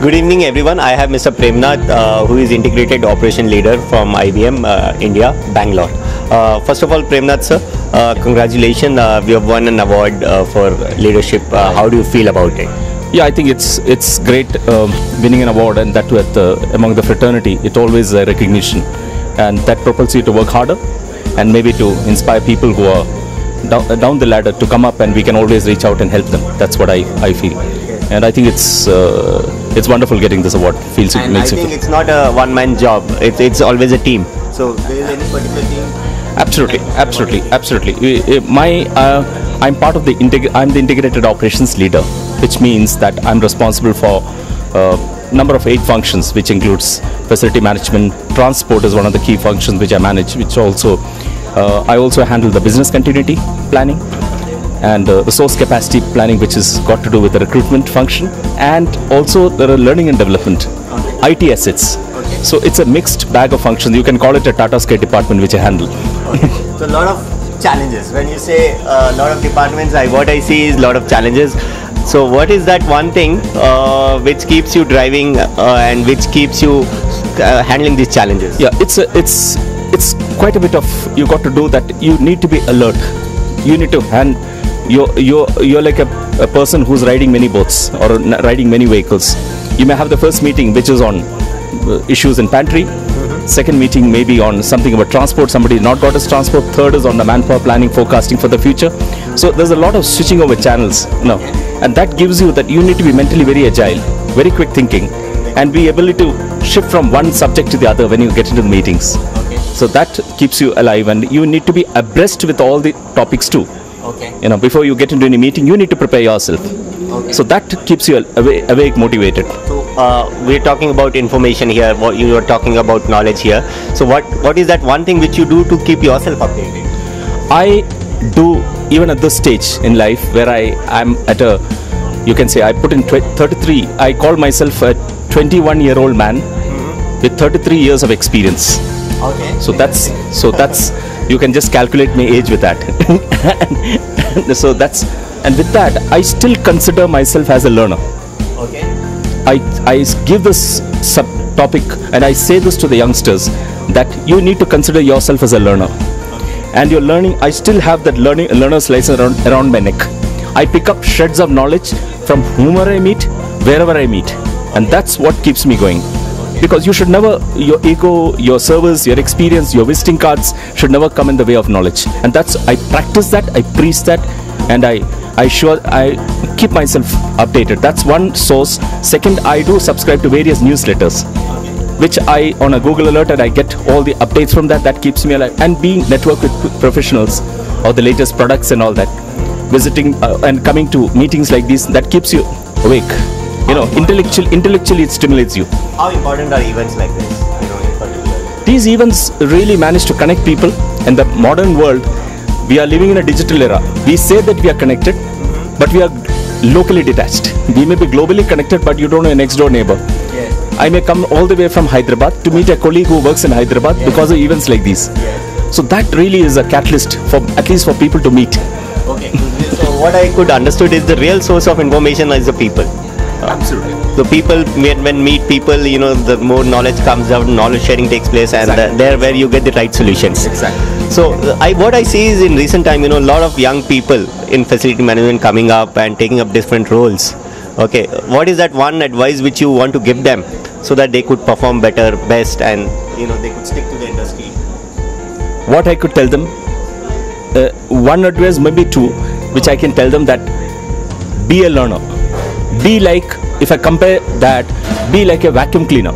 Good evening, everyone. I have Mr. Premnath, who is Integrated Operation Leader from IBM India, Bangalore. First of all, Premnath sir, congratulations. We have won an award for leadership. How do you feel about it? Yeah, I think it's great winning an award, and that with among the fraternity. It always a recognition, and that propels you to work harder, and maybe to inspire people who are down the ladder to come up, and we can always reach out and help them. That's what I feel, and I think it's wonderful getting this award. Feels and I think it's not a one-man job. It's always a team. So there is any particular team? Absolutely. I'm part of I'm the integrated operations leader, which means that I'm responsible for number of 8 functions, which includes facility management. Transport is one of the key functions which I manage, which also I also handle the business continuity planning and resource capacity planning, which has got to do with the recruitment function, and also there are learning and development, IT assets. So it's a mixed bag of functions. You can call it a Tata Sky department, which I handle. So a lot of challenges. When you say a lot of departments, what I see is a lot of challenges. So what is that one thing which keeps you driving and which keeps you handling these challenges? Yeah, it's quite a bit of, you got to do that. You need to be alert. You need to you're like a person who's riding many boats or riding many vehicles. You may have the first meeting which is on issues in pantry. Second meeting maybe on something about transport, somebody not got his transport. Third is on the manpower planning, forecasting for the future. So there's a lot of switching over channels, and that gives you that you need to be mentally very agile, very quick thinking, and be able to shift from one subject to the other when you get into the meetings. So that keeps you alive, and you need to be abreast with all the topics too. Before you get into any meeting, you need to prepare yourself. So that keeps you awake, motivated. So we're talking about information here. What you are talking about knowledge here. So what is that one thing which you do to keep yourself updated? I do, even at this stage in life where I am at you can say I put in 33. I call myself a 21-year-old man with 33 years of experience. So that's you can just calculate my age with that. And with that, I still consider myself as a learner. I give this subtopic, and I say this to the youngsters, that you need to consider yourself as a learner. And you're learning. I still have that learner's license around my neck. I pick up shreds of knowledge from whomever I meet, wherever I meet, and that's what keeps me going. Because you should never, your ego, your service, your experience, your visiting cards should never come in the way of knowledge. And I practice that, I preach that, and I keep myself updated. That's one source. Second, I do subscribe to various newsletters, which I on a Google alert, and I get all the updates from that. That keeps me alive. And being networked with professionals or the latest products and all that, visiting and coming to meetings like these, that keeps you awake. Intellectually it stimulates you. How important are events like this? In particular? These events really manage to connect people. In the modern world, we are living in a digital era. We say that we are connected, but we are locally detached. We may be globally connected, but you don't know your next door neighbor. I may come all the way from Hyderabad to meet a colleague who works in Hyderabad because of events like these. So that really is a catalyst for, at least for people to meet. So what I could understood is the real source of information is the people. Absolutely. The people, when meet people, the more knowledge comes out, knowledge sharing takes place, and there where you get the right solutions. Exactly. So what I see is in recent time, a lot of young people in facility management coming up and taking up different roles. What is that one advice which you want to give them so that they could perform better, best, and they could stick to the industry? What I could tell them, one advice, maybe two, which I can tell them, that be a learner. Be like, if I compare that, be like a vacuum cleaner.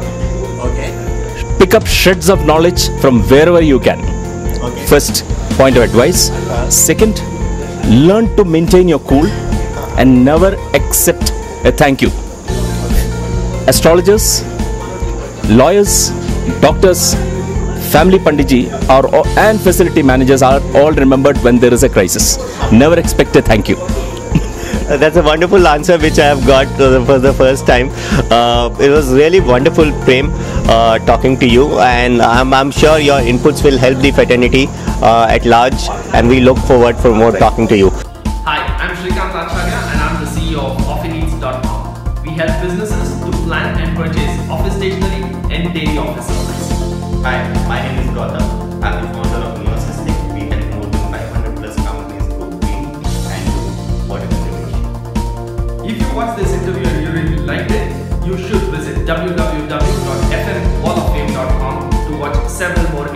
Pick up shreds of knowledge from wherever you can. First point of advice. Second, learn to maintain your cool and never accept a thank you. Astrologers, lawyers, doctors, family pandiji and facility managers are all remembered when there is a crisis. Never expect a thank you. That's a wonderful answer which I have got for the first time. It was really wonderful, Prem, talking to you, and I'm sure your inputs will help the fraternity at large, and we look forward for more talking to you. Hi, I'm Srikanth Acharya, and I'm the CEO of Offineeds.com. We help businesses to plan and purchase office stationery and daily office supplies. Hi, my name is Gautam. I'm the founder of Neosystem. We help more than 500 plus companies go green and do water conservation. If you watched this interview and you really liked it, you should visit www.fmwalloffame.com to watch several more